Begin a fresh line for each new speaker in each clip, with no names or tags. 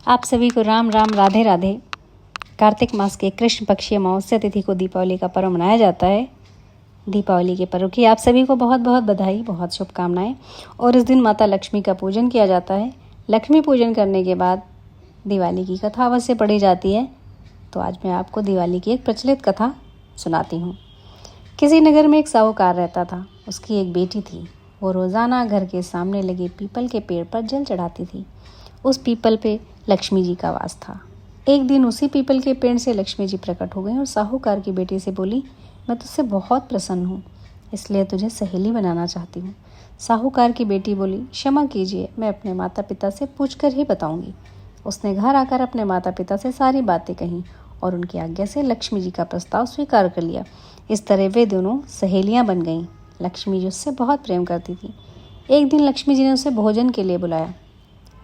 आप सभी को राम राम, राधे राधे। कार्तिक मास के कृष्ण पक्षी अमावस्या तिथि को दीपावली का पर्व मनाया जाता है। दीपावली के पर्व की आप सभी को बहुत बहुत बधाई, बहुत शुभकामनाएं। और इस दिन माता लक्ष्मी का पूजन किया जाता है। लक्ष्मी पूजन करने के बाद दिवाली की कथा अवश्य पढ़ी जाती है। तो आज मैं आपको दिवाली की एक प्रचलित कथा सुनाती हूँ। किसी नगर में एक साहूकार रहता था। उसकी एक बेटी थी। वो रोज़ाना घर के सामने लगे पीपल के पेड़ पर जल चढ़ाती थी। उस पीपल पे लक्ष्मी जी का वास था। एक दिन उसी पीपल के पेड़ से लक्ष्मी जी प्रकट हो गई और साहूकार की बेटी से बोली, मैं तुझसे बहुत प्रसन्न हूँ, इसलिए तुझे सहेली बनाना चाहती हूँ। साहूकार की बेटी बोली, क्षमा कीजिए, मैं अपने माता पिता से पूछकर ही बताऊंगी। उसने घर आकर अपने माता पिता से सारी बातें कहीं और उनकी आज्ञा से लक्ष्मी जी का प्रस्ताव स्वीकार कर लिया। इस तरह वे दोनों सहेलियाँ बन गईं। लक्ष्मी जी उससे बहुत प्रेम करती थी। एक दिन लक्ष्मी जी ने उसे भोजन के लिए बुलाया।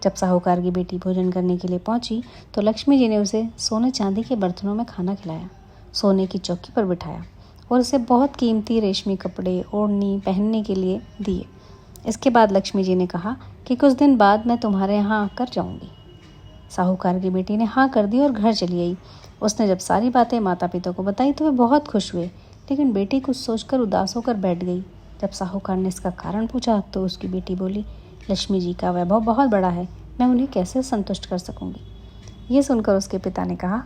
जब साहूकार की बेटी भोजन करने के लिए पहुंची तो लक्ष्मी जी ने उसे सोने चांदी के बर्तनों में खाना खिलाया, सोने की चौकी पर बिठाया और उसे बहुत कीमती रेशमी कपड़े, ओढ़नी पहनने के लिए दिए। इसके बाद लक्ष्मी जी ने कहा कि कुछ दिन बाद मैं तुम्हारे यहाँ आकर जाऊंगी। साहूकार की बेटी ने हाँ कर दी और घर चली आई। उसने जब सारी बातें माता पिता को बताई तो वे बहुत खुश हुए, लेकिन बेटी कुछ सोचकर उदास होकर बैठ गई। जब साहूकार ने इसका कारण पूछा तो उसकी बेटी बोली, लक्ष्मी जी का वैभव बहुत बड़ा है, मैं उन्हें कैसे संतुष्ट कर सकूंगी। ये सुनकर उसके पिता ने कहा,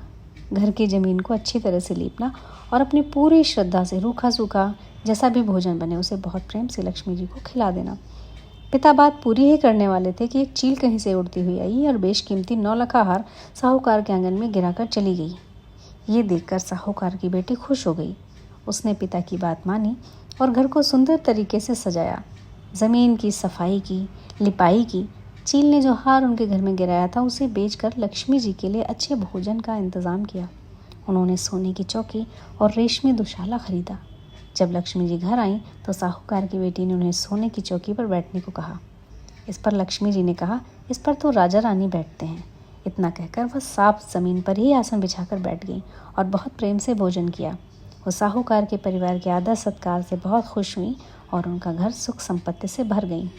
घर की ज़मीन को अच्छी तरह से लीपना और अपनी पूरी श्रद्धा से रूखा सूखा जैसा भी भोजन बने उसे बहुत प्रेम से लक्ष्मी जी को खिला देना। पिता बात पूरी ही करने वाले थे कि एक चील कहीं से उड़ती हुई आई और बेशकीमती 9 लखा हार साहूकार के आंगन में गिराकर चली गई। ये देखकर साहूकार की बेटी खुश हो गई। उसने पिता की बात मानी और घर को सुंदर तरीके से सजाया। ज़मीन की सफाई की, लिपाई की। चील ने जो हार उनके घर में गिराया था उसे बेचकर लक्ष्मी जी के लिए अच्छे भोजन का इंतज़ाम किया। उन्होंने सोने की चौकी और रेशमी दुशाला खरीदा। जब लक्ष्मी जी घर आईं तो साहूकार की बेटी ने उन्हें सोने की चौकी पर बैठने को कहा। इस पर लक्ष्मी जी ने कहा, इस पर तो राजा रानी बैठते हैं। इतना कहकर वह साफ ज़मीन पर ही आसन बिछाकर बैठ गई और बहुत प्रेम से भोजन किया। वो साहूकार के परिवार के आदर सत्कार से बहुत खुश हुई और उनका घर सुख संपत्ति से भर गई।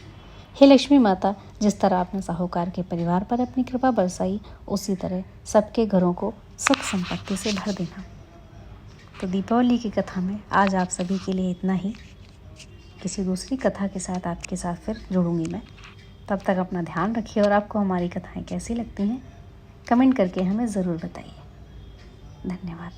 हे लक्ष्मी माता, जिस तरह आपने साहूकार के परिवार पर अपनी कृपा बरसाई, उसी तरह सबके घरों को सुख संपत्ति से भर देना। तो दीपावली की कथा में आज आप सभी के लिए इतना ही। किसी दूसरी कथा के साथ आपके साथ फिर जुड़ूंगी मैं। तब तक अपना ध्यान रखिए और आपको हमारी कथाएं कैसी लगती हैं कमेंट करके हमें ज़रूर बताइए। धन्यवाद।